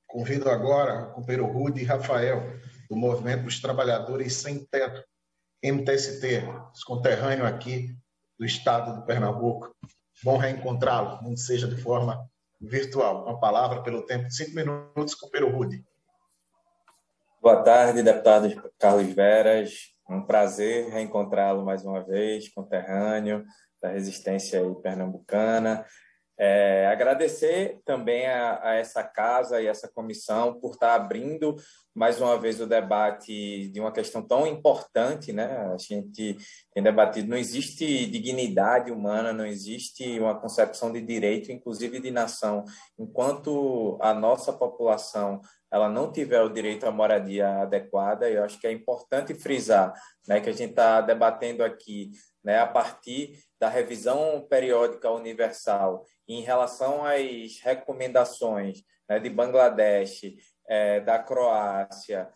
Convido agora o companheiro Rudy Rafael, do Movimento dos Trabalhadores Sem Teto, MTST, conterrâneo aqui do estado de Pernambuco. Bom reencontrá-lo, não seja de forma virtual. Uma palavra pelo tempo de 5 minutos, companheiro Rudy. Boa tarde, deputado Carlos Veras. Um prazer reencontrá-lo mais uma vez, conterrâneo da resistência aí pernambucana. Agradecer também a essa casa e essa comissão por estar abrindo mais uma vez o debate de uma questão tão importante, né? A gente tem debatido, não existe dignidade humana, não existe uma concepção de direito, inclusive de nação, enquanto a nossa população ela não tiver o direito à moradia adequada. Eu acho que é importante frisar, né, que a gente está debatendo aqui, né, a partir da revisão periódica universal em relação às recomendações, né, de Bangladesh, da Croácia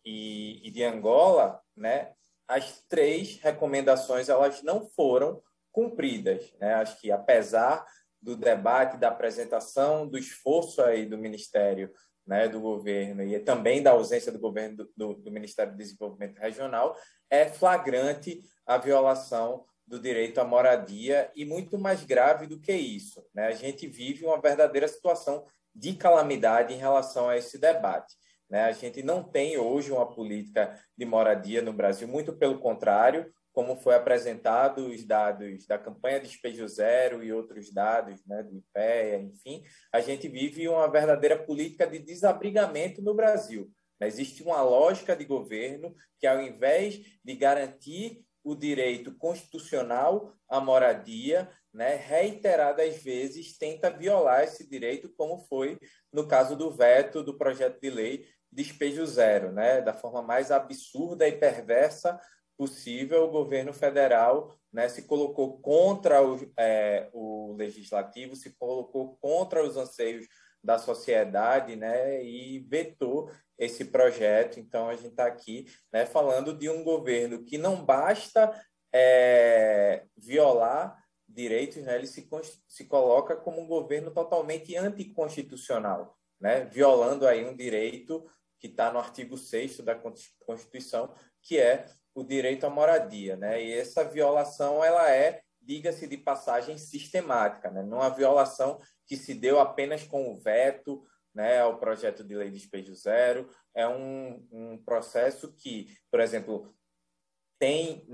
e de Angola, né, as 3 recomendações elas não foram cumpridas, né? Acho que apesar do debate, da apresentação, do esforço aí do Ministério, né, do governo e também da ausência do governo do Ministério do Desenvolvimento Regional, é flagrante a violação do direito à moradia e muito mais grave do que isso, né? A gente vive uma verdadeira situação de calamidade em relação a esse debate, né? A gente não tem hoje uma política de moradia no Brasil, muito pelo contrário, como foi apresentado os dados da campanha Despejo Zero e outros dados, né, do IPEA, enfim, a gente vive uma verdadeira política de desabrigamento no Brasil. Existe uma lógica de governo que, ao invés de garantir o direito constitucional à moradia, né, reiteradas vezes tenta violar esse direito, como foi no caso do veto do projeto de lei Despejo Zero, né, da forma mais absurda e perversa possível. O governo federal, né, se colocou contra o legislativo, se colocou contra os anseios da sociedade, né, e vetou esse projeto. Então, a gente está aqui, né, falando de um governo que não basta violar direitos, né, ele se coloca como um governo totalmente anticonstitucional, né, violando aí um direito que está no artigo 6º da Constituição, que é o direito à moradia, né? E essa violação ela diga-se de passagem, sistemática, né? Não é uma violação que se deu apenas com o veto, né, ao projeto de lei de Despejo Zero. É um processo que, por exemplo, tem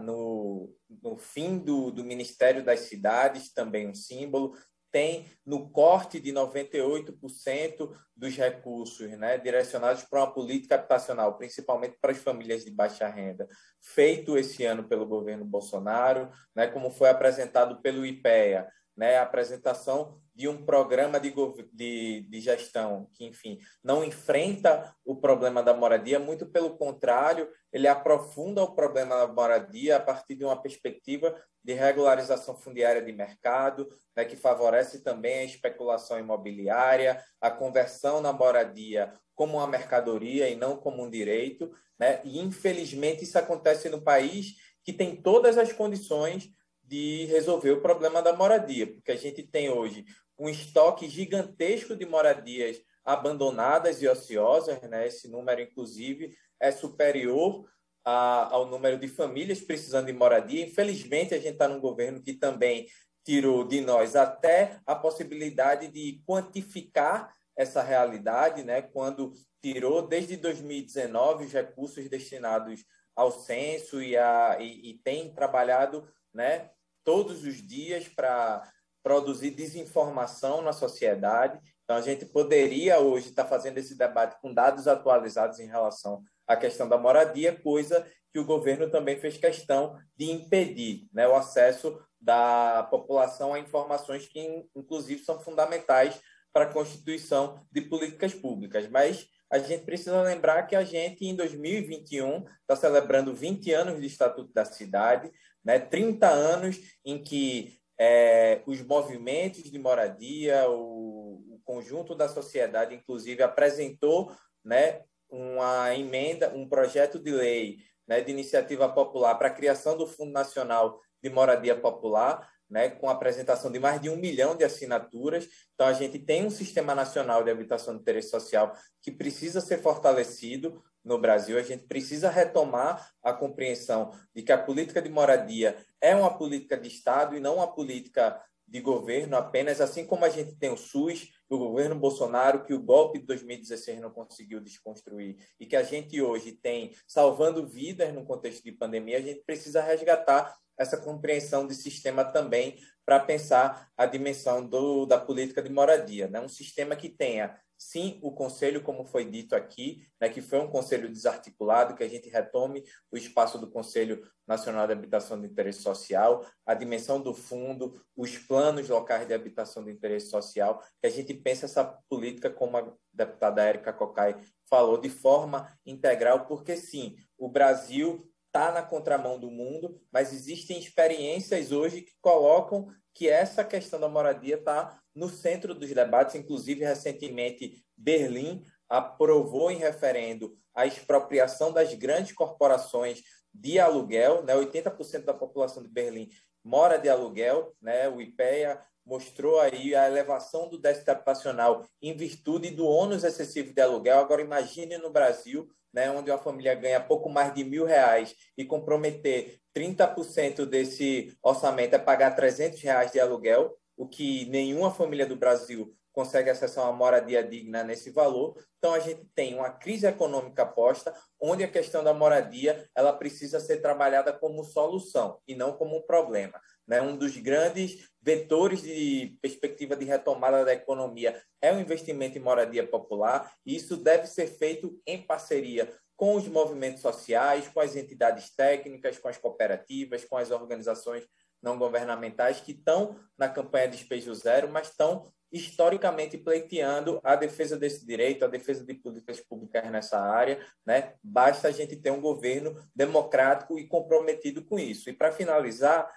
no fim do Ministério das Cidades também um símbolo, tem no corte de 98% dos recursos, né, direcionados para uma política habitacional, principalmente para as famílias de baixa renda, feito esse ano pelo governo Bolsonaro, né, como foi apresentado pelo IPEA, né, a apresentação de um programa de gestão que, enfim, não enfrenta o problema da moradia, muito pelo contrário, ele aprofunda o problema da moradia a partir de uma perspectiva de regularização fundiária de mercado, né, que favorece também a especulação imobiliária, a conversão na moradia como uma mercadoria e não como um direito, né? E, infelizmente, isso acontece no país que tem todas as condições de resolver o problema da moradia, porque a gente tem hoje um estoque gigantesco de moradias abandonadas e ociosas, né? Esse número, inclusive, é superior ao número de famílias precisando de moradia. Infelizmente, a gente está num governo que também tirou de nós até a possibilidade de quantificar essa realidade, né? Quando tirou, desde 2019, os recursos destinados ao censo e tem trabalhado, né, todos os dias para produzir desinformação na sociedade. Então, a gente poderia hoje estar fazendo esse debate com dados atualizados em relação à questão da moradia, coisa que o governo também fez questão de impedir, né, o acesso da população a informações que, inclusive, são fundamentais para a constituição de políticas públicas. Mas a gente precisa lembrar que a gente, em 2021, está celebrando 20 anos de Estatuto da Cidade, né, 30 anos em que os movimentos de moradia, o conjunto da sociedade, inclusive, apresentou, né, uma emenda, um projeto de lei, né, de iniciativa popular para a criação do Fundo Nacional de Moradia Popular, né, com a apresentação de mais de 1 milhão de assinaturas. Então, a gente tem um Sistema Nacional de Habitação de Interesse Social que precisa ser fortalecido no Brasil. A gente precisa retomar a compreensão de que a política de moradia é uma política de Estado e não uma política de governo apenas, assim como a gente tem o SUS, o governo Bolsonaro, que o golpe de 2016 não conseguiu desconstruir, e que a gente hoje tem salvando vidas no contexto de pandemia. A gente precisa resgatar essa compreensão de sistema também para pensar a dimensão da política de moradia, né? Um sistema que tenha, sim, o conselho, como foi dito aqui, né, que foi um conselho desarticulado, que a gente retome o espaço do Conselho Nacional de Habitação de Interesse Social, a dimensão do fundo, os planos locais de habitação de interesse social, que a gente pense essa política, como a deputada Érica Cocai falou, de forma integral, porque, sim, o Brasil está na contramão do mundo, mas existem experiências hoje que colocam que essa questão da moradia está no centro dos debates. Inclusive, recentemente, Berlim aprovou em referendo a expropriação das grandes corporações de aluguel, né? 80% da população de Berlim mora de aluguel, né? O IPEA mostrou aí a elevação do déficit habitacional em virtude do ônus excessivo de aluguel. Agora, imagine no Brasil, né, onde uma família ganha pouco mais de R$1.000 e comprometer 30% desse orçamento é pagar R$300 de aluguel, o que nenhuma família do Brasil consegue acessar uma moradia digna nesse valor. Então, a gente tem uma crise econômica posta, onde a questão da moradia ela precisa ser trabalhada como solução e não como um problema, né? Um dos grandes vetores de perspectiva de retomada da economia é o investimento em moradia popular, e isso deve ser feito em parceria com os movimentos sociais, com as entidades técnicas, com as cooperativas, com as organizações não governamentais que estão na campanha Despejo Zero, mas estão historicamente pleiteando a defesa desse direito, a defesa de políticas públicas nessa área, né? Basta a gente ter um governo democrático e comprometido com isso. E, para finalizar,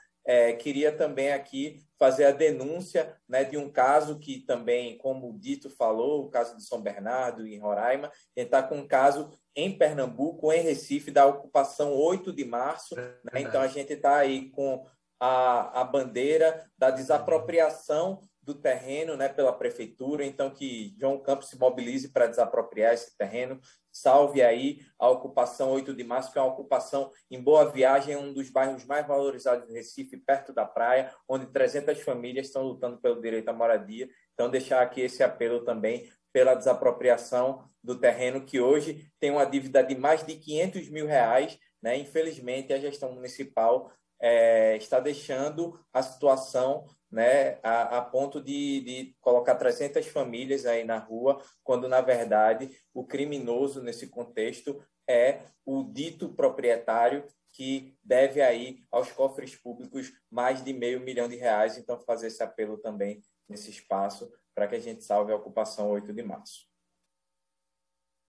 queria também aqui fazer a denúncia, né, de um caso que também, como o Dito falou, o caso de São Bernardo, em Roraima. A gente está com um caso em Pernambuco, em Recife, da ocupação 8 de março. Né? Então, a gente está aí com a bandeira da desapropriação do terreno, né, pela prefeitura. Então, que João Campos se mobilize para desapropriar esse terreno. Salve aí a ocupação 8 de março, que é uma ocupação em Boa Viagem, um dos bairros mais valorizados do Recife, perto da praia, onde 300 famílias estão lutando pelo direito à moradia. Então, deixar aqui esse apelo também pela desapropriação do terreno, que hoje tem uma dívida de mais de R$500 mil, né? Infelizmente, a gestão municipal está deixando a situação, né, a ponto de colocar 300 famílias aí na rua, quando, na verdade, o criminoso nesse contexto é o dito proprietário, que deve aí aos cofres públicos mais de R$500 mil. Então, fazer esse apelo também nesse espaço para que a gente salve a ocupação 8 de março.